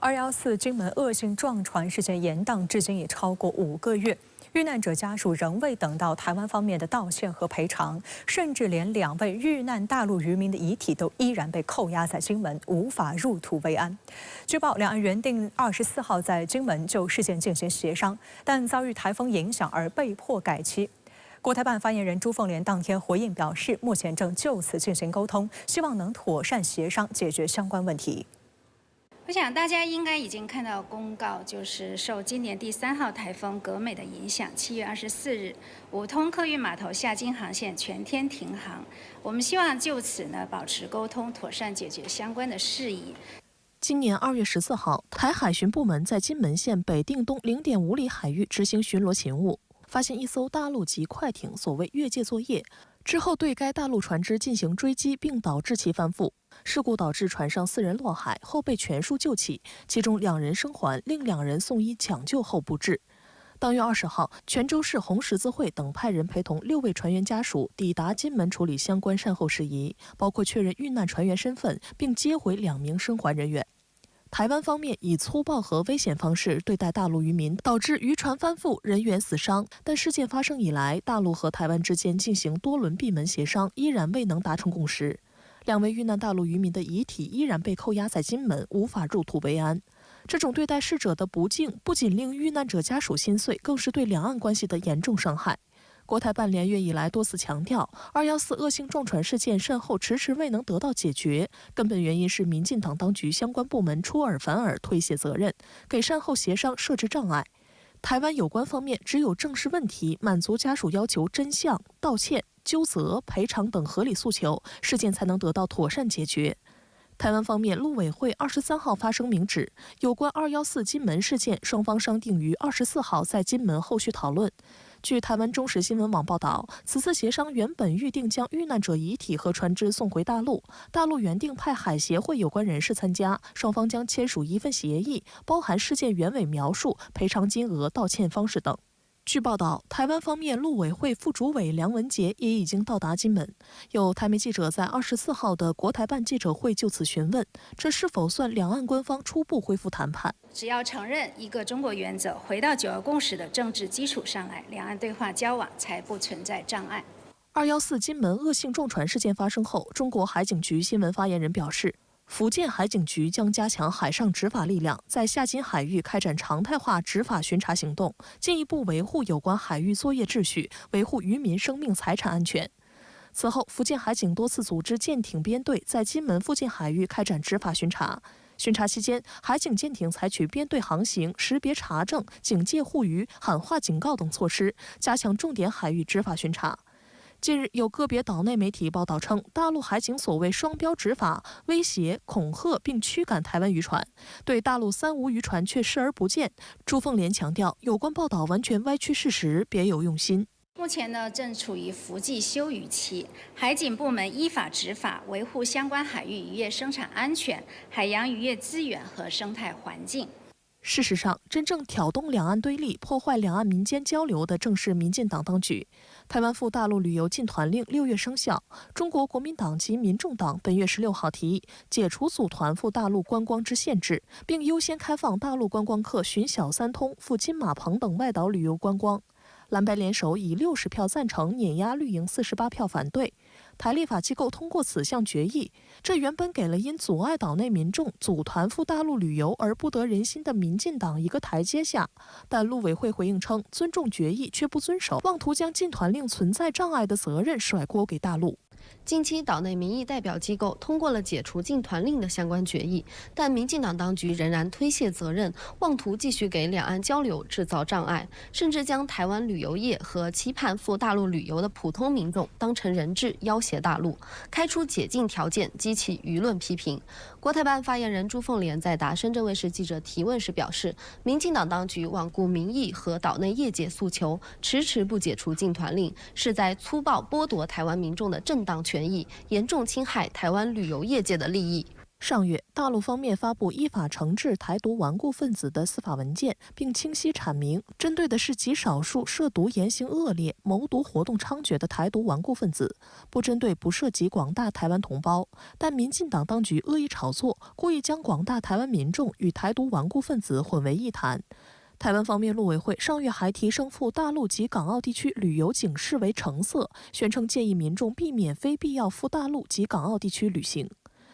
214金门恶性撞船事件延宕至今已超过5个月，遇难者家属仍未等到台湾方面的道歉和赔偿，甚至连2位遇难大陆渔民的遗体都依然被扣押在金门，无法入土为安。据报，两岸原定24号在金门就事件进行协商，但遭遇台风影响而被迫改期。国台办发言人朱凤莲当天回应表示，目前正就此进行沟通，希望能妥善协商解决相关问题。我想大家应该已经看到公告，就是受今年第3号台风格美的影响，7月24日，5通客运码头下金航线全天停航。我们希望就此呢保持沟通，妥善解决相关的事宜。今年2月14号，台海巡部门在金门县北定东0.5里海域执行巡逻勤务，发现一艘大陆籍快艇所谓越界作业，之后对该大陆船只进行追击，并导致其翻覆。事故导致船上4人落海，后被全数救起，其中2人生还，另2人送医抢救后不治。当月20号，泉州市红十字会等派人陪同6位船员家属抵达金门处理相关善后事宜，包括确认遇难船员身份，并接回2名生还人员。台湾方面以粗暴和危险方式对待大陆渔民，导致渔船翻覆，人员死伤。但事件发生以来，大陆和台湾之间进行多轮闭门协商，依然未能达成共识。2位遇难大陆渔民的遗体依然被扣押在金门，无法入土为安。这种对待逝者的不敬，不仅令遇难者家属心碎，更是对两岸关系的严重伤害。国台办连月以来多次强调，214恶性撞船事件善后迟迟未能得到解决，根本原因是民进党当局相关部门出尔反尔，推卸责任，给善后协商设置障碍。台湾有关方面只有正视问题，满足家属要求真相、道歉、纠责、赔偿等合理诉求，事件才能得到妥善解决。台湾方面陆委会23号发声明指，有关214金门事件，双方商定于24号在金门后续讨论。据台湾中时新闻网报道，此次协商原本预定将遇难者遗体和船只送回大陆，大陆原定派海协会有关人士参加，双方将签署一份协议，包含事件原委描述、赔偿金额、道歉方式等。据报道，台湾方面陆委会副主委梁文杰也已经到达金门。有台媒记者在24号的国台办记者会就此询问，这是否算两岸官方初步恢复谈判？只要承认一个中国原则，回到9·2共识的政治基础上来，两岸对话交往才不存在障碍。214金门恶性撞船事件发生后，中国海警局新闻发言人表示，福建海警局将加强海上执法力量，在下金海域开展常态化执法巡查行动，进一步维护有关海域作业秩序，维护渔民生命财产安全。此后，福建海警多次组织舰艇编队在金门附近海域开展执法巡查。巡查期间，海警舰艇采取编队航行、识别查证、警戒护渔、喊话警告等措施，加强重点海域执法巡查。近日，有个别岛内媒体报道称，大陆海警所谓双标执法，威胁、恐吓并驱赶台湾渔船，对大陆3无渔船却视而不见。朱凤莲强调，有关报道完全歪曲事实，别有用心。目前呢，正处于伏季休渔期，海警部门依法执法，维护相关海域渔业生产安全、海洋渔业资源和生态环境。事实上，真正挑动两岸对立、破坏两岸民间交流的，正是民进党当局。台湾赴大陆旅游禁团令6月生效，中国国民党及民众党本月16号提议解除组团赴大陆观光之限制，并优先开放大陆观光客寻小三通、赴金马棚等外岛旅游观光。蓝白联手以60票赞成碾压绿营48票反对，台立法机构通过此项决议，这原本给了因阻碍岛内民众组团赴大陆旅游而不得人心的民进党一个台阶下。但陆委会回应称，尊重决议却不遵守，妄图将禁团令存在障碍的责任甩锅给大陆。近期，岛内民意代表机构通过了解除禁团令的相关决议，但民进党当局仍然推卸责任，妄图继续给两岸交流制造障碍，甚至将台湾旅游业和期盼赴大陆旅游的普通民众当成人质要挟大陆，开出解禁条件，激起舆论批评。国台办发言人朱凤莲在答深圳卫视记者提问时表示，民进党当局罔顾民意和岛内业界诉求，迟迟不解除禁团令，是在粗暴剥夺台湾民众的正当权益，严重侵害台湾旅游业界的利益。上月，大陆方面发布依法惩治台独顽固分子的司法文件，并清晰阐明，针对的是极少数涉毒言行恶劣、谋独活动猖獗的台独顽固分子，不针对不涉及广大台湾同胞。但民进党当局恶意炒作，故意将广大台湾民众与台独顽固分子混为一谈。台湾方面陆委会上月还提升赴大陆及港澳地区旅游警示为橙色，宣称建议民众避免非必要赴大陆及港澳地区旅行。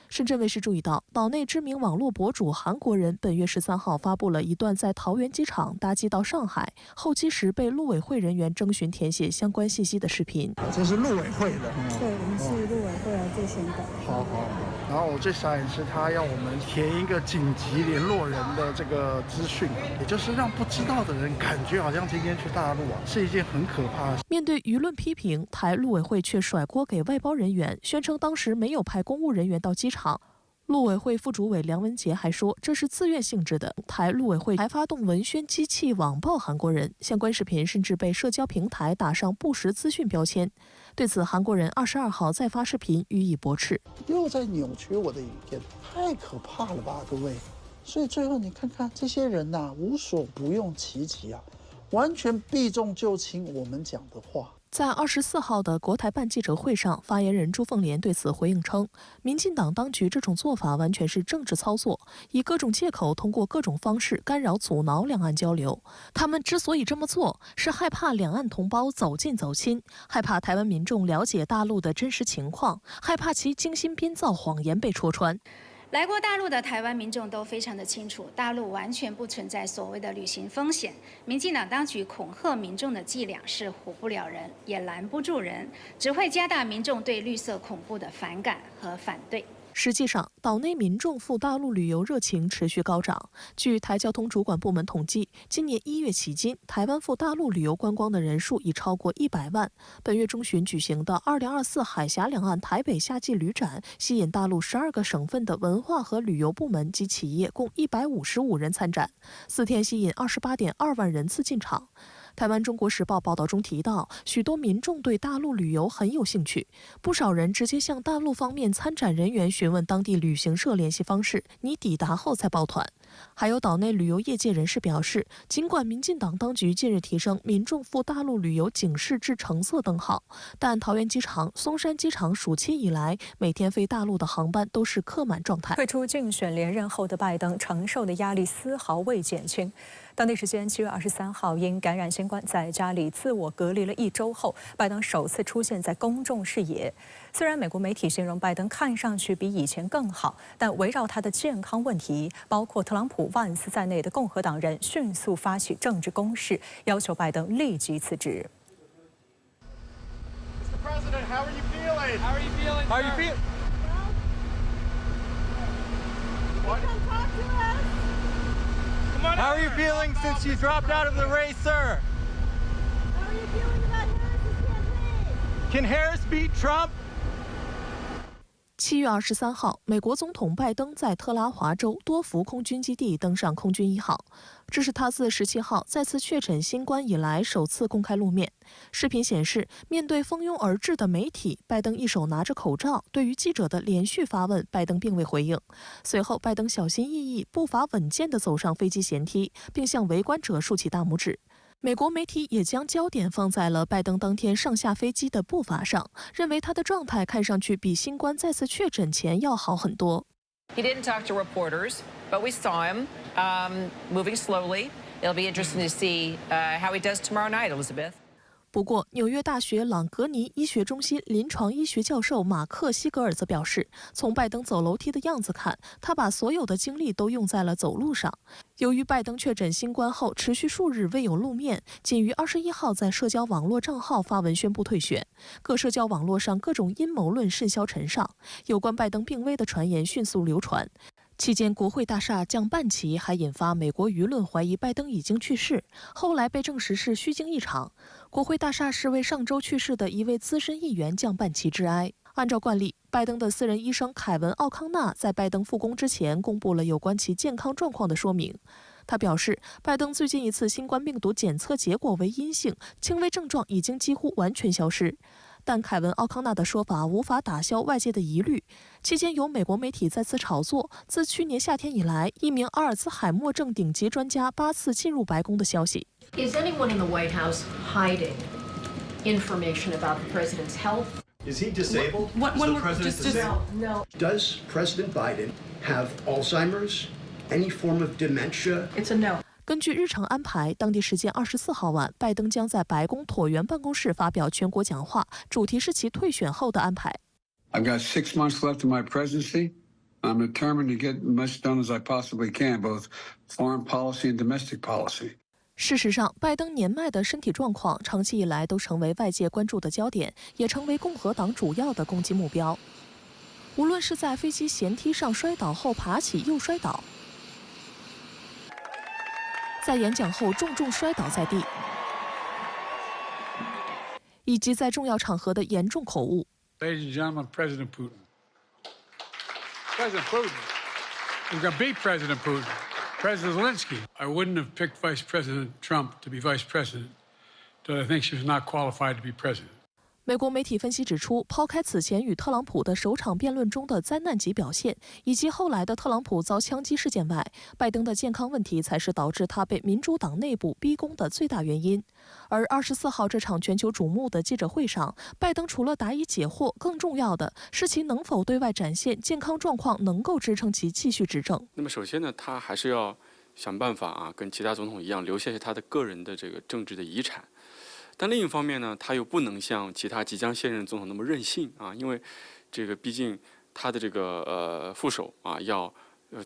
深圳卫视注意到，岛内知名网络博主韩国人本月13号发布了一段在桃园机场搭机到上海候机时被陆委会人员征询填写相关信息的视频。这是陆委会的，对，我们是陆委会来做宣导。好。然后我最傻眼是他要我们填一个紧急联络人的这个资讯，也就是让不知道的人感觉好像今天去大陆是一件很可怕的。面对舆论批评，台陆委会却甩锅给外包人员，宣称当时没有派公务人员到机场。陆委会副主委梁文杰还说，这是自愿性质的。台陆委会还发动文宣机器网暴韩国人，相关视频甚至被社交平台打上不实资讯标签。对此，韩国人22号再发视频予以驳斥，又在扭曲我的影片，太可怕了吧，各位！所以最后你看看这些人无所不用其极完全避重就轻我们讲的话。在24号的国台办记者会上，发言人朱凤莲对此回应称，民进党当局这种做法完全是政治操作，以各种借口通过各种方式干扰阻挠两岸交流。他们之所以这么做，是害怕两岸同胞走近走亲，害怕台湾民众了解大陆的真实情况，害怕其精心编造谎言被戳穿。来过大陆的台湾民众都非常的清楚，大陆完全不存在所谓的旅行风险。民进党当局恐吓民众的伎俩是唬不了人，也拦不住人，只会加大民众对绿色恐怖的反感和反对。实际上，岛内民众赴大陆旅游热情持续高涨。据台交通主管部门统计，今年1月起今，台湾赴大陆旅游观光的人数已超过100万。本月中旬举行的2024海峡两岸台北夏季旅展，吸引大陆12个省份的文化和旅游部门及企业共155人参展，4天吸引28.2万人次进场。台湾《中国时报》报道中提到，许多民众对大陆旅游很有兴趣，不少人直接向大陆方面参展人员询问当地旅行社联系方式，你抵达后才报团。还有岛内旅游业界人士表示，尽管民进党当局近日提升民众赴大陆旅游警示至橙色灯号，但桃园机场、松山机场暑期以来，每天飞大陆的航班都是客满状态。退出竞选连任后的拜登承受的压力丝毫未减轻。当地时间7月23号，因感染新冠，在家里自我隔离了1周后，拜登首次出现在公众视野。虽然美国媒体形容拜登看上去比以前更好，但围绕他的健康问题，包括特朗普、万斯在内的共和党人迅速发起政治攻势，要求拜登立即辞职。How are you feeling since you dropped out of the race, sir? How are you feeling about Harris's campaign? Can Harris beat Trump? 7月23号，美国总统拜登在特拉华州多福空军基地登上空军1号，这是他自17号再次确诊新冠以来首次公开露面。视频显示，面对蜂拥而至的媒体，拜登一手拿着口罩，对于记者的连续发问，拜登并未回应。随后，拜登小心翼翼、步伐稳健地走上飞机舷梯，并向围观者竖起大拇指。美国媒体也将焦点放在了拜登当天上下飞机的步伐上，认为他的状态看上去比新冠再次确诊前要好很多。He didn't talk to reporters, but we saw him moving slowly. It'll be interesting to see how he does tomorrow night, Elizabeth. 不过，纽约大学朗格尼医学中心临床医学教授马克·西格尔则表示，从拜登走楼梯的样子看，他把所有的精力都用在了走路上。由于拜登确诊新冠后持续数日未有露面，仅于21号在社交网络账号发文宣布退选。各社交网络上各种阴谋论甚嚣尘上，有关拜登病危的传言迅速流传。期间，国会大厦降半旗，还引发美国舆论怀疑拜登已经去世，后来被证实是虚惊一场。国会大厦是为上周去世的一位资深议员降半旗致哀。按照惯例，拜登的私人医生凯文·奥康纳在拜登复工之前公布了有关其健康状况的说明。他表示，拜登最近一次新冠病毒检测结果为阴性，轻微症状已经几乎完全消失。但凯文·奥康纳的说法无法打消外界的疑虑。期间有美国媒体再次炒作，自去年夏天以来，一名阿尔兹海默症顶级专家8次进入白宫的消息。Is anyone in the White House hiding information about the president's health? Is he disabled? What, is the president disabled? No. Does President Biden have Alzheimer's? Any form of dementia? It's a no. 根据日程安排，当地时间24号晚，拜登将在白宫椭圆办公室发表全国讲话，主题是其退选后的安排。I've got 6 months left in my presidency. I'm determined to get as much done as I possibly can, both foreign policy and domestic policy. 事实上，拜登年迈的身体状况长期以来都成为外界关注的焦点，也成为共和党主要的攻击目标。无论是在飞机舷梯上摔倒后爬起又摔倒，在演讲后重重摔倒在地，以及在重要场合的严重口误。Ladies and gentlemen, President Putin. President Putin. We're going to beat President Putin. President Zelensky. I wouldn't have picked Vice President Trump to be vice president, but I think she was not qualified to be president. 美国媒体分析指出，抛开此前与特朗普的首场辩论中的灾难级表现，以及后来的特朗普遭枪击事件外，拜登的健康问题才是导致他被民主党内部逼宫的最大原因。而24号这场全球瞩目的记者会上，拜登除了答疑解惑，更重要的是其能否对外展现健康状况能够支撑其继续执政。那么首先呢，他还是要想办法跟其他总统一样，留下他的个人的这个政治的遗产。但另一方面呢，他又不能像其他即将卸任总统那么任性因为这个毕竟他的这个副手要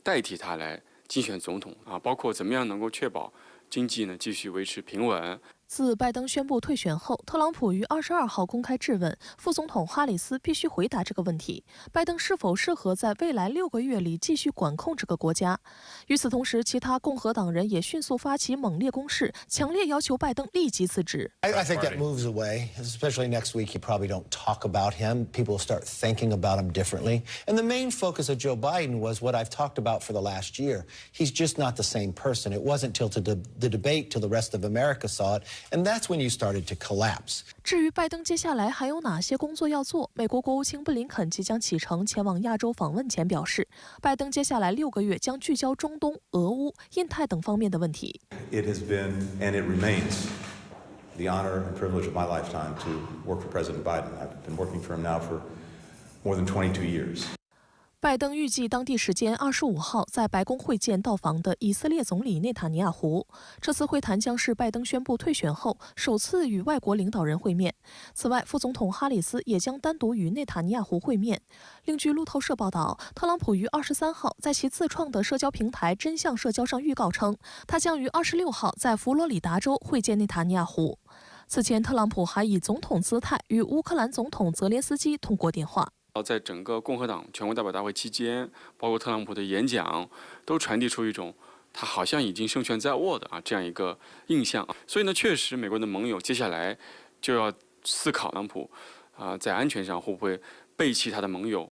代替他来竞选总统包括怎么样能够确保经济呢继续维持平稳。自拜登宣布退选后，特朗普于22号公开质问副总统哈里斯，必须回答这个问题：拜登是否适合在未来6个月里继续管控这个国家？与此同时，其他共和党人也迅速发起猛烈攻势，强烈要求拜登立即辞职。I think that moves away, especially next week. You probably don't talk about him. People will start thinking about him differently. And the main focus of Joe Biden was what I've talked about for the last year. He's just not the same person. It wasn't till the debate till the rest of America saw it. And that's when you started to collapse. 至于拜登接下来还有哪些工作要做，美国国务卿布林肯即将启程前往亚洲访问前表示，拜登接下来6个月将聚焦中东、俄乌、印太等方面的问题。It has been and it remains the honor and privilege of my lifetime to work for President Biden. I've been working for him now for more than 22 years. 拜登预计当地时间25号在白宫会见到访的以色列总理内塔尼亚胡。这次会谈将是拜登宣布退选后首次与外国领导人会面。此外，副总统哈里斯也将单独与内塔尼亚胡会面。另据路透社报道，特朗普于23号在其自创的社交平台真相社交上预告称，他将于26号在佛罗里达州会见内塔尼亚胡。此前，特朗普还以总统姿态与乌克兰总统泽连斯基通过电话。在整个共和党全国代表大会期间，包括特朗普的演讲，都传递出一种他好像已经胜券在握的这样一个印象。所以呢，确实美国的盟友接下来就要思考特朗普在安全上会不会背弃他的盟友。